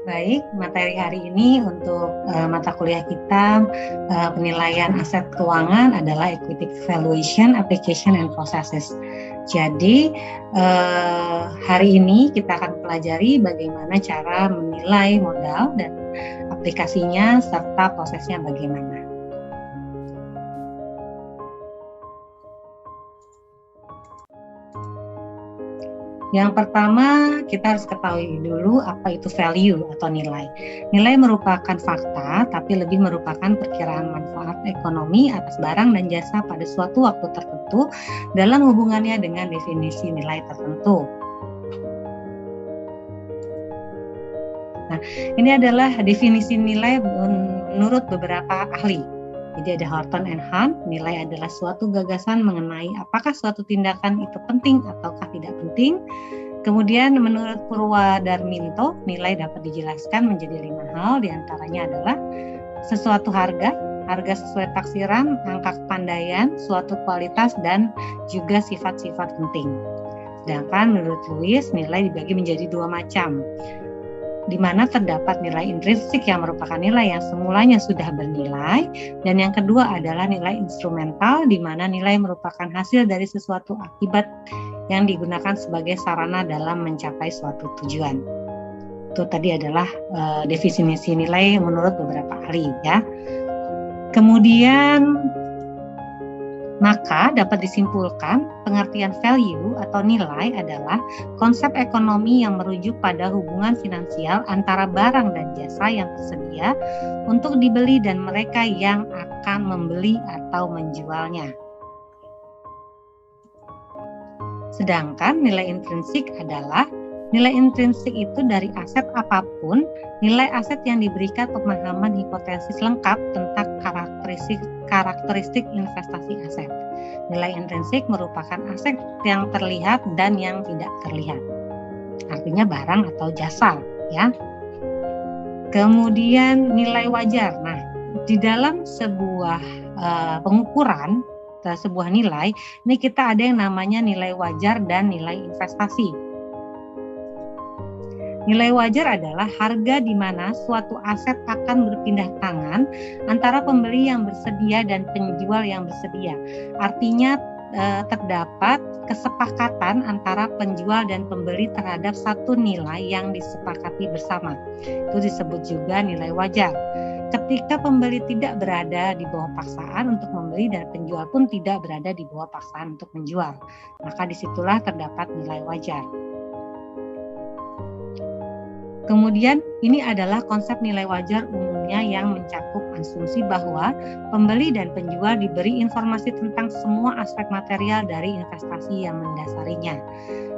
Baik, materi hari ini untuk mata kuliah kita penilaian aset keuangan adalah Equity Valuation, Application, and Processes. Jadi hari ini kita akan pelajari bagaimana cara menilai modal dan aplikasinya serta prosesnya bagaimana. Yang pertama, kita harus ketahui dulu apa itu value atau nilai. Nilai merupakan fakta, tapi lebih merupakan perkiraan manfaat ekonomi atas barang dan jasa pada suatu waktu tertentu dalam hubungannya dengan definisi nilai tertentu. Nah, ini adalah definisi nilai menurut beberapa ahli. Jadi ada Horton and Hunt, nilai adalah suatu gagasan mengenai apakah suatu tindakan itu penting ataukah tidak penting. Kemudian menurut Purwadarminto, nilai dapat dijelaskan menjadi 5 hal, diantaranya adalah sesuatu harga sesuai taksiran, angka kepandaian, suatu kualitas, dan juga sifat-sifat penting. Sedangkan menurut Lewis, nilai dibagi menjadi 2 macam, di mana terdapat nilai intrinsik yang merupakan nilai yang semulanya sudah bernilai, dan yang kedua adalah nilai instrumental, di mana nilai merupakan hasil dari sesuatu akibat yang digunakan sebagai sarana dalam mencapai suatu tujuan. Itu tadi adalah definisi nilai menurut beberapa ahli ya. Kemudian maka dapat disimpulkan pengertian value atau nilai adalah konsep ekonomi yang merujuk pada hubungan finansial antara barang dan jasa yang tersedia untuk dibeli dan mereka yang akan membeli atau menjualnya. Sedangkan nilai intrinsik adalah nilai intrinsik itu dari aset apapun, nilai aset yang diberikan pemahaman hipotesis lengkap tentang karakteristik investasi aset. Nilai intrinsik merupakan aset yang terlihat dan yang tidak terlihat. Artinya barang atau jasa, ya. Kemudian nilai wajar. Nah, di dalam sebuah pengukuran, sebuah nilai, ini kita ada yang namanya nilai wajar dan nilai investasi. Nilai wajar adalah harga di mana suatu aset akan berpindah tangan antara pembeli yang bersedia dan penjual yang bersedia. Artinya terdapat kesepakatan antara penjual dan pembeli terhadap satu nilai yang disepakati bersama. Itu disebut juga nilai wajar. Ketika pembeli tidak berada di bawah paksaan untuk membeli dan penjual pun tidak berada di bawah paksaan untuk menjual, maka disitulah terdapat nilai wajar. Kemudian ini adalah konsep nilai wajar umumnya yang mencakup asumsi bahwa pembeli dan penjual diberi informasi tentang semua aspek material dari investasi yang mendasarinya.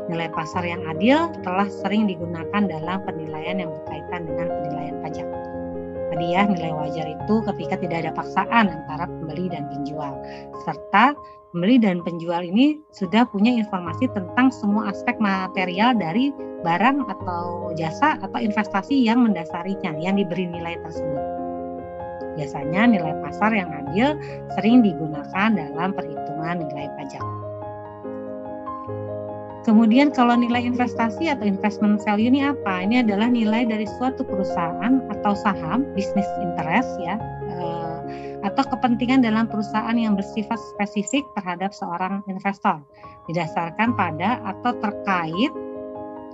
Nilai pasar yang adil telah sering digunakan dalam penilaian yang berkaitan dengan penilaian pajak. Tadi ya, nilai wajar itu ketika tidak ada paksaan antara pembeli dan penjual, serta pembeli dan penjual ini sudah punya informasi tentang semua aspek material dari barang atau jasa atau investasi yang mendasarinya, yang diberi nilai tersebut. Biasanya nilai pasar yang adil sering digunakan dalam perhitungan nilai pajak. Kemudian kalau nilai investasi atau investment value ini apa? Ini adalah nilai dari suatu perusahaan atau saham, business interest ya, atau kepentingan dalam perusahaan yang bersifat spesifik terhadap seorang investor, didasarkan pada atau terkait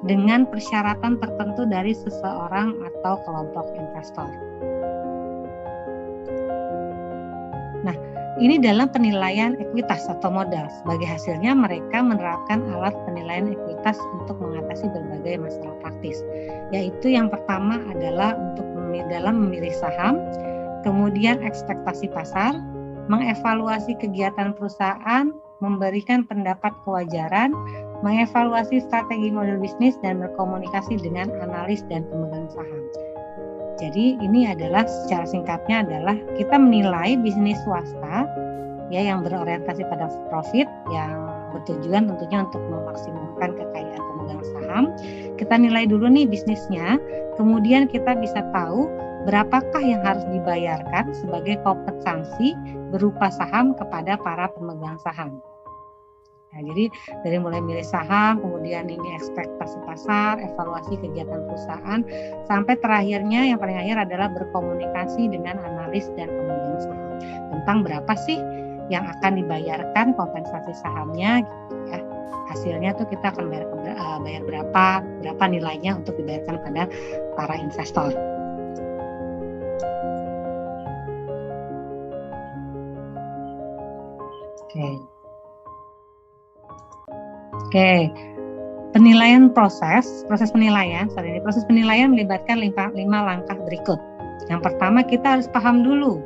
dengan persyaratan tertentu dari seseorang atau kelompok investor. Nah, ini dalam penilaian ekuitas atau modal. Sebagai hasilnya mereka menerapkan alat penilaian ekuitas untuk mengatasi berbagai masalah praktis. Yaitu yang pertama adalah untuk dalam memilih saham, kemudian ekspektasi pasar, mengevaluasi kegiatan perusahaan, memberikan pendapat kewajaran, mengevaluasi strategi model bisnis, dan berkomunikasi dengan analis dan pemegang saham. Jadi ini adalah secara singkatnya adalah kita menilai bisnis swasta ya yang berorientasi pada profit, yang bertujuan tentunya untuk memaksimalkan kekayaan pemegang saham. Kita nilai dulu nih bisnisnya, kemudian kita bisa tahu berapakah yang harus dibayarkan sebagai kompensasi berupa saham kepada para pemegang saham. Nah, jadi dari mulai milih saham, kemudian ini ekspektasi pasar, evaluasi kegiatan perusahaan, sampai terakhirnya yang paling akhir adalah berkomunikasi dengan analis dan pemegang saham tentang berapa sih yang akan dibayarkan kompensasi sahamnya gitu ya. Hasilnya tuh kita akan bayar berapa nilainya untuk dibayarkan pada para investor. Oke. Penilaian proses penilaian melibatkan 5 langkah berikut. Yang pertama, kita harus paham dulu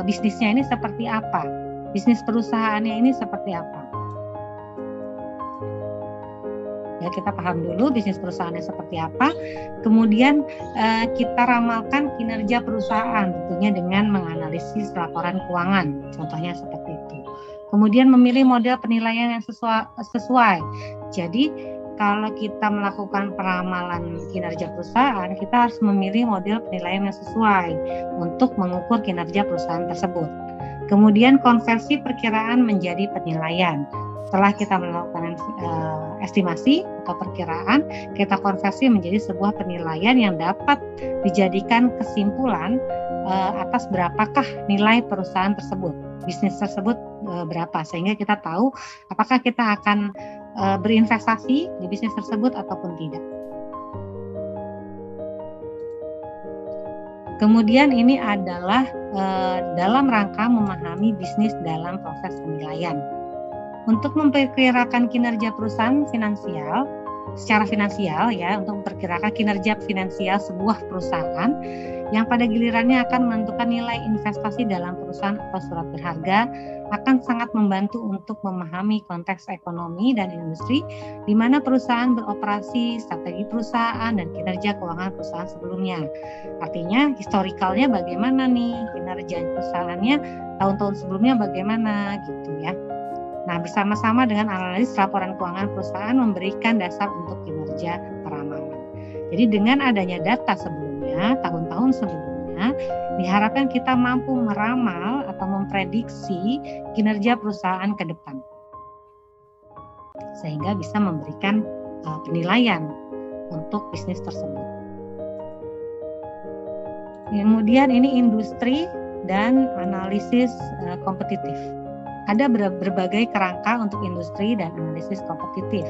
bisnisnya ini seperti apa, bisnis perusahaannya ini seperti apa. Ya, kita paham dulu bisnis perusahaannya seperti apa. Kemudian kita ramalkan kinerja perusahaan, tentunya dengan menganalisis laporan keuangan, contohnya seperti itu. Kemudian memilih model penilaian yang sesuai. Jadi kalau kita melakukan peramalan kinerja perusahaan, kita harus memilih model penilaian yang sesuai untuk mengukur kinerja perusahaan tersebut. Kemudian konversi perkiraan menjadi penilaian. Setelah kita melakukan estimasi atau perkiraan, kita konversi menjadi sebuah penilaian yang dapat dijadikan kesimpulan atas berapakah nilai perusahaan tersebut, bisnis tersebut berapa, sehingga kita tahu apakah kita akan berinvestasi di bisnis tersebut ataupun tidak. Kemudian ini adalah dalam rangka memahami bisnis dalam proses penilaian. Untuk memperkirakan kinerja perusahaan secara finansial ya, untuk memperkirakan kinerja finansial sebuah perusahaan yang pada gilirannya akan menentukan nilai investasi dalam perusahaan atau surat berharga, akan sangat membantu untuk memahami konteks ekonomi dan industri di mana perusahaan beroperasi, strategi perusahaan, dan kinerja keuangan perusahaan sebelumnya. Artinya historikalnya bagaimana nih, kinerja perusahaannya tahun-tahun sebelumnya bagaimana gitu ya. Nah, bersama-sama dengan analisis laporan keuangan perusahaan memberikan dasar untuk kinerja peramalan. Jadi dengan adanya data sebelumnya, tahun-tahun sebelumnya, diharapkan kita mampu meramal atau memprediksi kinerja perusahaan ke depan, sehingga bisa memberikan penilaian untuk bisnis tersebut. Kemudian ini industri dan analisis kompetitif. Ada berbagai kerangka untuk industri dan analisis kompetitif.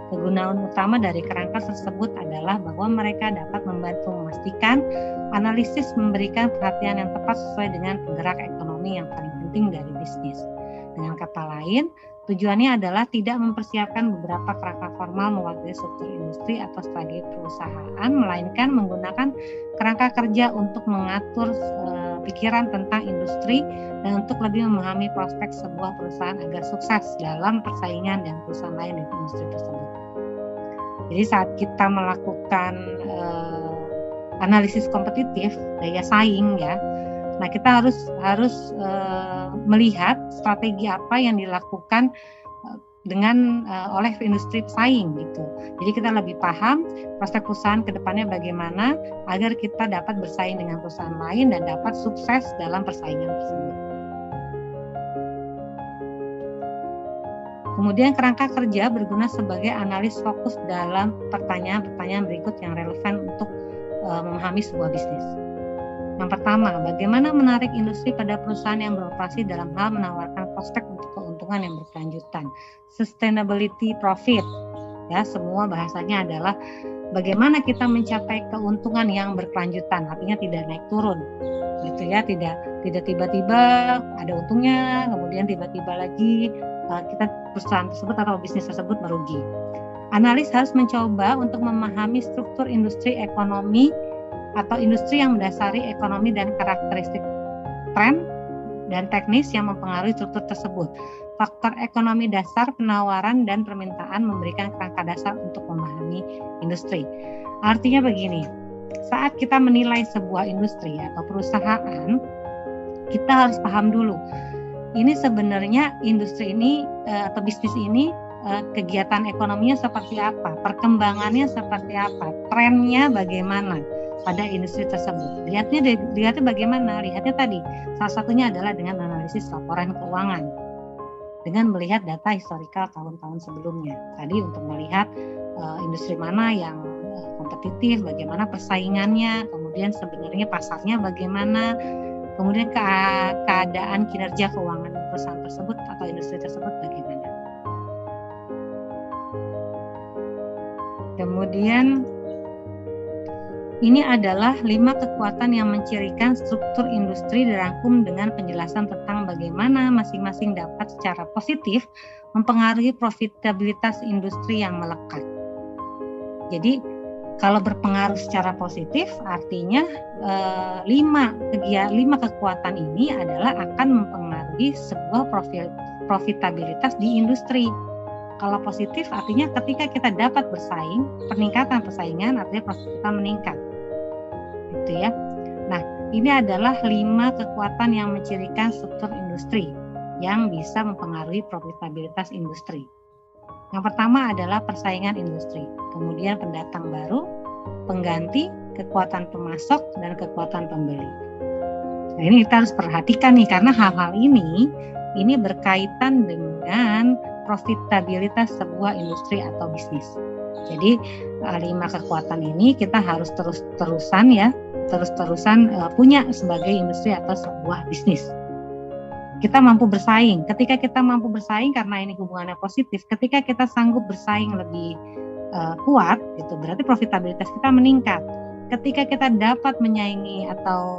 Kegunaan utama dari kerangka tersebut adalah bahwa mereka dapat membantu memastikan analisis memberikan perhatian yang tepat sesuai dengan penggerak ekonomi yang paling penting dari bisnis. Dengan kata lain, tujuannya adalah tidak mempersiapkan beberapa kerangka formal mewakili struktur industri atau strategi perusahaan, melainkan menggunakan kerangka kerja untuk mengatur pikiran tentang industri dan untuk lebih memahami prospek sebuah perusahaan agar sukses dalam persaingan dan perusahaan lain di industri tersebut. Jadi saat kita melakukan analisis kompetitif, daya saing ya, nah kita harus melihat strategi apa yang dilakukan oleh industri pesaing gitu. Jadi kita lebih paham prospek perusahaan ke depannya bagaimana agar kita dapat bersaing dengan perusahaan lain dan dapat sukses dalam persaingan tersebut. Kemudian kerangka kerja berguna sebagai analis fokus dalam pertanyaan-pertanyaan berikut yang relevan untuk memahami sebuah bisnis. Yang pertama, bagaimana menarik industri pada perusahaan yang beroperasi dalam hal menawarkan prospek untuk keuntungan yang berkelanjutan. Sustainability profit. Ya, semua bahasanya adalah bagaimana kita mencapai keuntungan yang berkelanjutan, artinya tidak naik turun. Gitu ya, tidak tiba-tiba ada untungnya, kemudian tiba-tiba lagi perusahaan tersebut atau bisnis tersebut merugi. Analis harus mencoba untuk memahami struktur industri ekonomi atau industri yang mendasari ekonomi dan karakteristik tren dan teknis yang mempengaruhi struktur tersebut. Faktor ekonomi dasar, penawaran, dan permintaan memberikan kerangka dasar untuk memahami industri. Artinya begini, saat kita menilai sebuah industri atau perusahaan, kita harus paham dulu, ini sebenarnya industri ini atau bisnis ini kegiatan ekonominya seperti apa, perkembangannya seperti apa, trennya bagaimana pada industri tersebut. Lihatnya bagaimana? Lihatnya tadi, salah satunya adalah dengan analisis laporan keuangan. dengan melihat data historikal tahun-tahun sebelumnya. Tadi untuk melihat industri mana yang kompetitif, bagaimana persaingannya, kemudian sebenarnya pasarnya bagaimana, kemudian keadaan kinerja keuangan perusahaan tersebut atau industri tersebut bagaimana. Kemudian ini adalah 5 kekuatan yang mencirikan struktur industri dirangkum dengan penjelasan tentang bagaimana masing-masing dapat secara positif mempengaruhi profitabilitas industri yang melekat. Jadi kalau berpengaruh secara positif artinya 5 kekuatan ini adalah akan mempengaruhi sebuah profitabilitas di industri. Kalau positif artinya ketika kita dapat bersaing, peningkatan persaingan artinya profit kita meningkat. Gitu ya. Nah, ini adalah 5 kekuatan yang mencirikan struktur industri yang bisa mempengaruhi profitabilitas industri. Yang pertama adalah persaingan industri, kemudian pendatang baru, pengganti, kekuatan pemasok, dan kekuatan pembeli. Nah, ini kita harus perhatikan nih, karena hal-hal ini berkaitan dengan profitabilitas sebuah industri atau bisnis. Jadi 5 kekuatan ini kita harus terus-terusan punya sebagai industri atau sebuah bisnis. Kita mampu bersaing. Ketika kita mampu bersaing, karena ini hubungannya positif, ketika kita sanggup bersaing lebih kuat, gitu, berarti profitabilitas kita meningkat. Ketika kita dapat menyaingi atau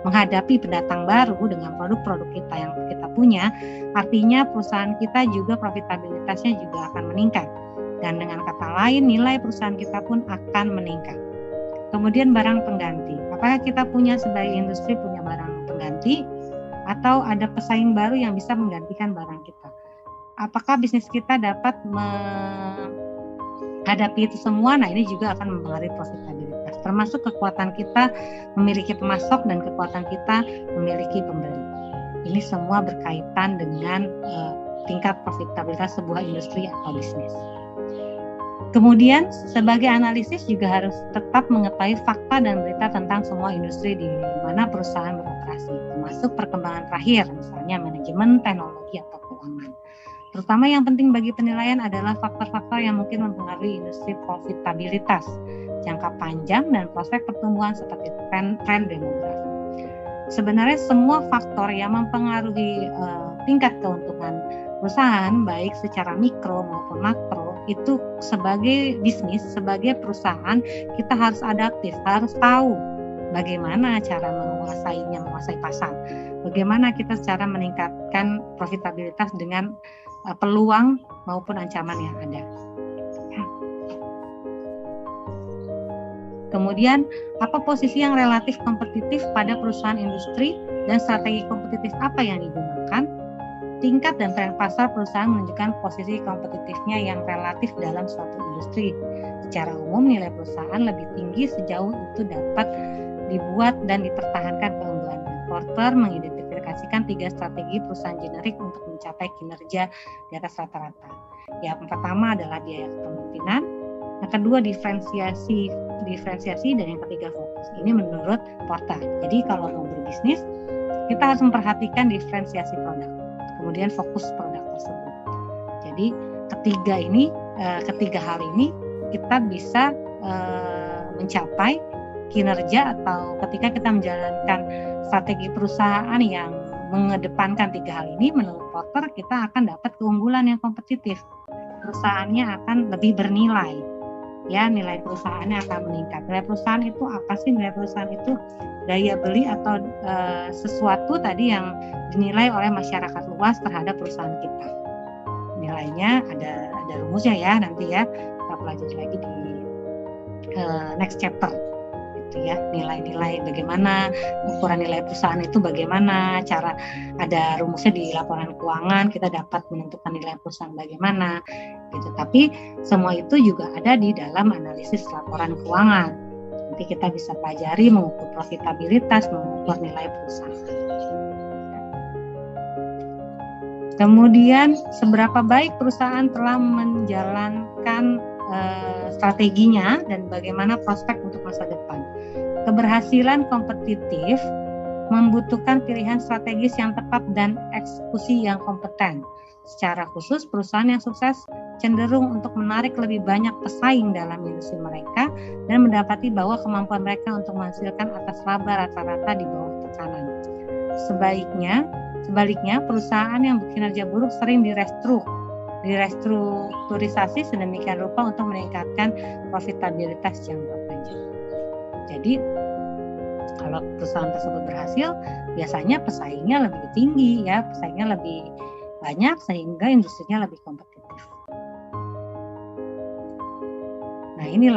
menghadapi pendatang baru dengan produk-produk kita yang kita punya, artinya perusahaan kita juga profitabilitasnya juga akan meningkat. Dan dengan kata lain, nilai perusahaan kita pun akan meningkat. Kemudian barang pengganti. Apakah kita sebagai industri punya barang pengganti atau ada pesaing baru yang bisa menggantikan barang kita? Apakah bisnis kita dapat menghadapi itu semua? Nah, ini juga akan mempengaruhi profitabilitas. Termasuk kekuatan kita memiliki pemasok dan kekuatan kita memiliki pembeli. Ini semua berkaitan dengan tingkat profitabilitas sebuah industri atau bisnis. Kemudian sebagai analisis juga harus tetap mengetahui fakta dan berita tentang semua industri di mana perusahaan beroperasi, termasuk perkembangan terakhir, misalnya manajemen, teknologi, atau keuangan. Terutama yang penting bagi penilaian adalah faktor-faktor yang mungkin mempengaruhi industri profitabilitas, jangka panjang, dan prospek pertumbuhan seperti tren demografi. Sebenarnya semua faktor yang mempengaruhi tingkat keuntungan perusahaan, baik secara mikro maupun makro, itu sebagai bisnis, sebagai perusahaan, kita harus adaptif, harus tahu bagaimana cara menguasai pasar, bagaimana kita cara meningkatkan profitabilitas dengan peluang maupun ancaman yang ada. Kemudian, apa posisi yang relatif kompetitif pada perusahaan industri dan strategi kompetitif apa yang digunakan? Tingkat dan tren pasar perusahaan menunjukkan posisi kompetitifnya yang relatif dalam suatu industri. Secara umum, nilai perusahaan lebih tinggi sejauh itu dapat dibuat dan dipertahankan keunggulannya. Porter mengidentifikasikan 3 strategi perusahaan generik untuk mencapai kinerja di atas rata-rata. Yang pertama adalah biaya kepemimpinan, yang kedua diferensiasi, dan yang ketiga fokus. Ini menurut Porter. Jadi kalau mau berbisnis, kita harus memperhatikan diferensiasi produk, kemudian fokus produk tersebut. Jadi ketiga hal ini kita bisa mencapai kinerja, atau ketika kita menjalankan strategi perusahaan yang mengedepankan 3 hal ini, menurut Porter kita akan dapat keunggulan yang kompetitif. Perusahaannya akan lebih bernilai. Ya, nilai perusahaannya akan meningkat. Nilai perusahaan itu apa sih? Nilai perusahaan itu daya beli atau sesuatu tadi yang dinilai oleh masyarakat luas terhadap perusahaan kita. Nilainya ada rumusnya ya, nanti ya kita pelajari lagi di next chapter. Ya, nilai-nilai bagaimana ukuran nilai perusahaan itu, bagaimana cara, ada rumusnya di laporan keuangan, kita dapat menentukan nilai perusahaan bagaimana gitu. Tapi semua itu juga ada di dalam analisis laporan keuangan. Nanti kita bisa pelajari mengukur profitabilitas, mengukur nilai perusahaan. Kemudian seberapa baik perusahaan telah menjalankan strateginya dan bagaimana prospek untuk masa depan. Keberhasilan kompetitif membutuhkan pilihan strategis yang tepat dan eksekusi yang kompeten. Secara khusus, perusahaan yang sukses cenderung untuk menarik lebih banyak pesaing dalam industri mereka dan mendapati bahwa kemampuan mereka untuk menghasilkan atas laba rata-rata di bawah tekanan. Sebaliknya, perusahaan yang berkinerja buruk sering direstrukturisasi sedemikian rupa untuk meningkatkan profitabilitas jangka panjang. Jadi, kalau perusahaan tersebut berhasil, biasanya pesaingnya lebih tinggi, ya, pesaingnya lebih banyak sehingga industrinya lebih kompetitif. Nah, ini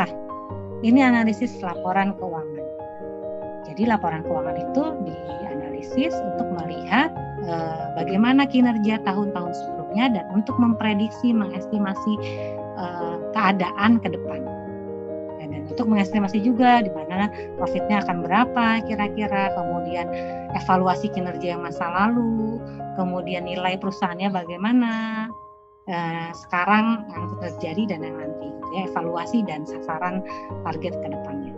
analisis laporan keuangan. Jadi laporan keuangan itu dianalisis untuk melihat bagaimana kinerja tahun-tahun sebelumnya dan untuk memprediksi, mengestimasi keadaan ke depan. Dan untuk mengestimasi juga di mana profitnya akan berapa kira-kira, kemudian evaluasi kinerja yang masa lalu, kemudian nilai perusahaannya bagaimana sekarang yang terjadi dan yang nanti, ya, evaluasi dan sasaran target ke depannya.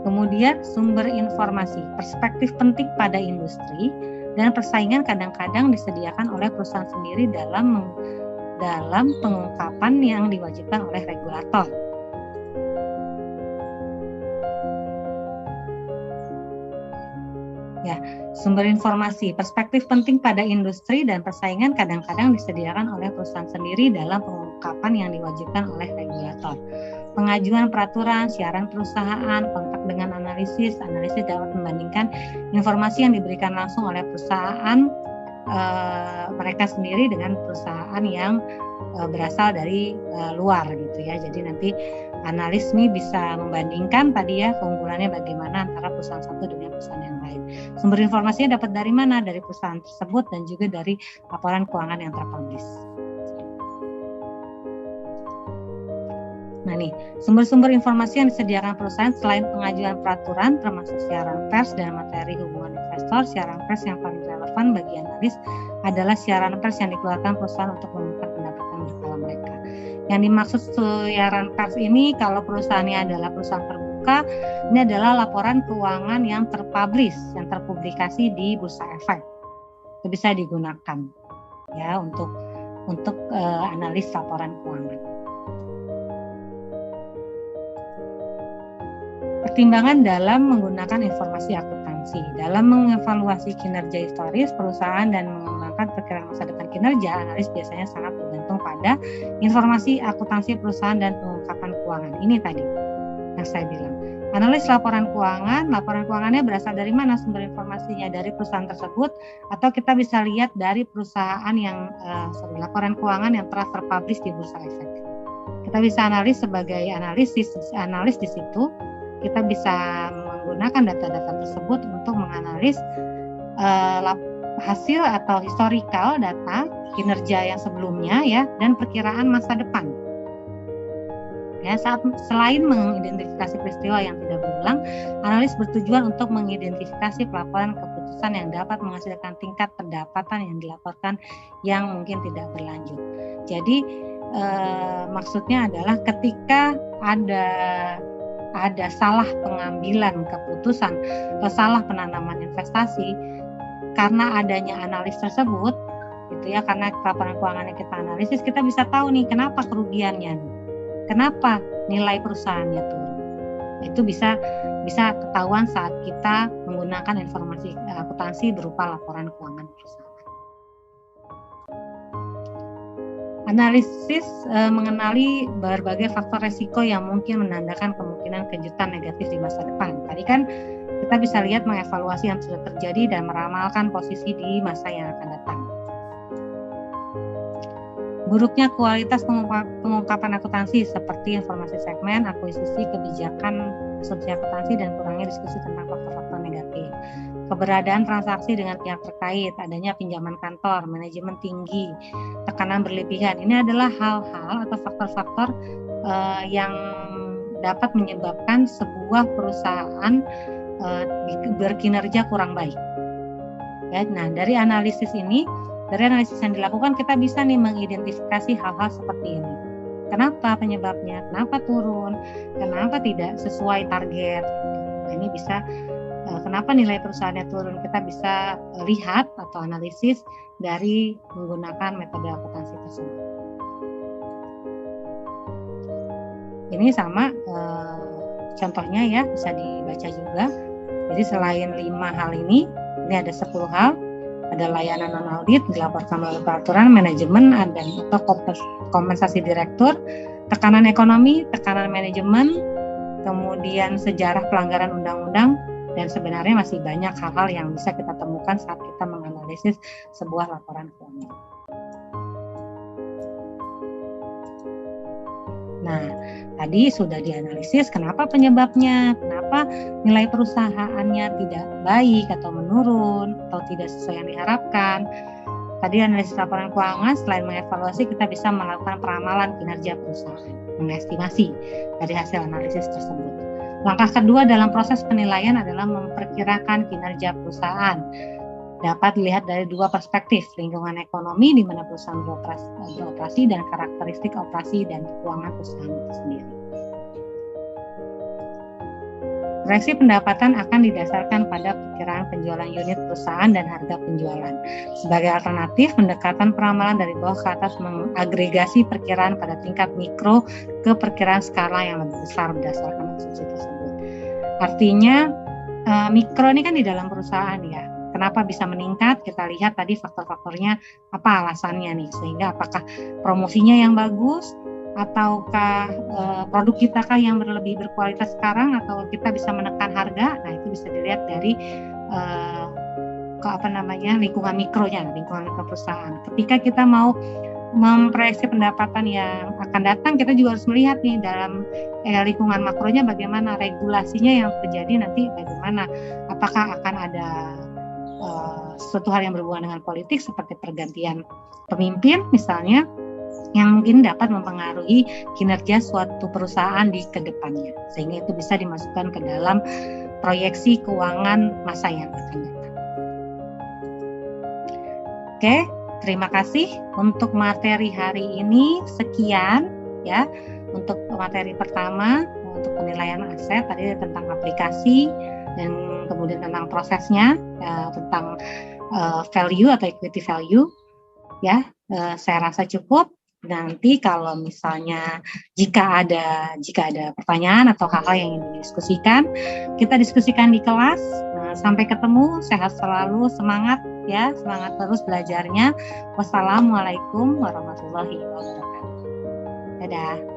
Kemudian sumber informasi, perspektif penting pada industri dan persaingan kadang-kadang disediakan oleh perusahaan sendiri dalam pengungkapan yang diwajibkan oleh regulator. Ya, sumber informasi, perspektif penting pada industri dan persaingan kadang-kadang disediakan oleh perusahaan sendiri dalam pengungkapan yang diwajibkan oleh regulator. Pengajuan peraturan, siaran perusahaan, kontak dengan analisis dapat membandingkan informasi yang diberikan langsung oleh perusahaan mereka sendiri dengan perusahaan yang berasal dari luar gitu ya. Jadi nanti analis ini bisa membandingkan tadi ya keunggulannya bagaimana antara perusahaan satu dengan perusahaan yang lain. Sumber informasinya dapat dari mana? Dari perusahaan tersebut dan juga dari laporan keuangan yang terpublish. Nah nih, sumber-sumber informasi yang disediakan perusahaan selain pengajuan peraturan termasuk siaran pers dan materi hubungan investor. Siaran pers yang paling relevan bagi analis adalah siaran pers yang dikeluarkan perusahaan untuk mengungkap pendapatan berkala mereka. Yang dimaksud siaran pers ini, kalau perusahaannya adalah perusahaan terbuka, ini adalah laporan keuangan yang terpublikasi di Bursa Efek. Itu bisa digunakan ya untuk analis laporan keuangan. Pertimbangan dalam menggunakan informasi akuntansi. Dalam mengevaluasi kinerja historis perusahaan dan mengembangkan perkiraan masa depan kinerja, analis biasanya sangat bergantung pada informasi akuntansi perusahaan dan pengungkapan keuangan. Ini tadi yang saya bilang. Analis laporan keuangannya berasal dari mana sumber informasinya? Dari perusahaan tersebut, atau kita bisa lihat dari perusahaan yang laporan keuangan yang telah terpublish di Bursa Efek. Kita bisa analis sebagai analis di situ. Kita bisa menggunakan data-data tersebut untuk menganalisis hasil atau historical data kinerja yang sebelumnya ya dan perkiraan masa depan. Ya, selain mengidentifikasi peristiwa yang tidak berulang, analis bertujuan untuk mengidentifikasi pelaporan keputusan yang dapat menghasilkan tingkat pendapatan yang dilaporkan yang mungkin tidak berlanjut. Jadi maksudnya adalah ketika ada salah pengambilan keputusan atau salah penanaman investasi karena adanya analis tersebut gitu ya, karena laporan keuangan yang kita analisis, kita bisa tahu nih kenapa kerugiannya, kenapa nilai perusahaannya turun. Itu bisa ketahuan saat kita menggunakan informasi akuntansi berupa laporan keuangan perusahaan. Analisis mengenali berbagai faktor resiko yang mungkin menandakan kemungkinan kejutan negatif di masa depan. Tadi kan kita bisa lihat mengevaluasi yang sudah terjadi dan meramalkan posisi di masa yang akan datang. Buruknya kualitas pengungkapan akuntansi seperti informasi segmen, akuisisi, kebijakan, asumsi akuntansi, dan kurangnya diskusi tentang faktor-faktor negatif. Keberadaan transaksi dengan pihak terkait, adanya pinjaman kantor, manajemen tinggi, tekanan berlebihan. Ini adalah hal-hal atau faktor-faktor yang dapat menyebabkan sebuah perusahaan berkinerja kurang baik. Ya, nah, dari analisis yang dilakukan, kita bisa nih mengidentifikasi hal-hal seperti ini. Kenapa penyebabnya? Kenapa turun? Kenapa tidak sesuai target? Nah, ini bisa kenapa nilai perusahaannya turun, kita bisa lihat atau analisis dari menggunakan metode akuntansi tersebut. Ini sama contohnya ya, bisa dibaca juga. Jadi selain 5 hal ini ada 10 hal. Ada layanan non-audit, dilaporkan melalui peraturan, manajemen, atau kompensasi direktur, tekanan ekonomi, tekanan manajemen, kemudian sejarah pelanggaran undang-undang, dan sebenarnya masih banyak hal-hal yang bisa kita temukan saat kita menganalisis sebuah laporan keuangan. Nah, tadi sudah dianalisis kenapa penyebabnya, kenapa nilai perusahaannya tidak baik atau menurun atau tidak sesuai yang diharapkan. Tadi analisis laporan keuangan, selain mengevaluasi, kita bisa melakukan peramalan kinerja perusahaan, mengestimasi dari hasil analisis tersebut. Langkah kedua dalam proses penilaian adalah memperkirakan kinerja perusahaan. Dapat dilihat dari 2 perspektif, lingkungan ekonomi di mana perusahaan beroperasi dan karakteristik operasi dan keuangan perusahaan itu sendiri. Proyeksi pendapatan akan didasarkan pada perkiraan penjualan unit perusahaan dan harga penjualan. Sebagai alternatif, pendekatan peramalan dari bawah ke atas mengagregasi perkiraan pada tingkat mikro ke perkiraan skala yang lebih besar berdasarkan asumsi tersebut. Artinya, mikro ini kan di dalam perusahaan ya. Kenapa bisa meningkat? Kita lihat tadi faktor-faktornya apa alasannya nih, sehingga apakah promosinya yang bagus, ataukah produk kita kah yang lebih berkualitas sekarang, atau kita bisa menekan harga. Nah, itu bisa dilihat dari lingkungan mikronya, lingkungan mikro perusahaan. Ketika kita mau memproyeksi pendapatan yang akan datang, kita juga harus melihat nih dalam lingkungan makronya bagaimana, regulasinya yang terjadi nanti bagaimana, apakah akan ada suatu hal yang berhubungan dengan politik seperti pergantian pemimpin misalnya, yang mungkin dapat mempengaruhi kinerja suatu perusahaan di kedepannya, sehingga itu bisa dimasukkan ke dalam proyeksi keuangan masa yang akan datang. Oke, terima kasih untuk materi hari ini. Sekian ya untuk materi pertama, untuk penilaian aset tadi tentang aplikasi dan kemudian tentang prosesnya, tentang value atau equity value ya. Saya rasa cukup. Nanti kalau misalnya jika ada pertanyaan atau hal-hal yang ingin didiskusikan, kita diskusikan di kelas. Sampai ketemu, sehat selalu, semangat ya, semangat terus belajarnya. Wassalamualaikum warahmatullahi wabarakatuh. Dadah.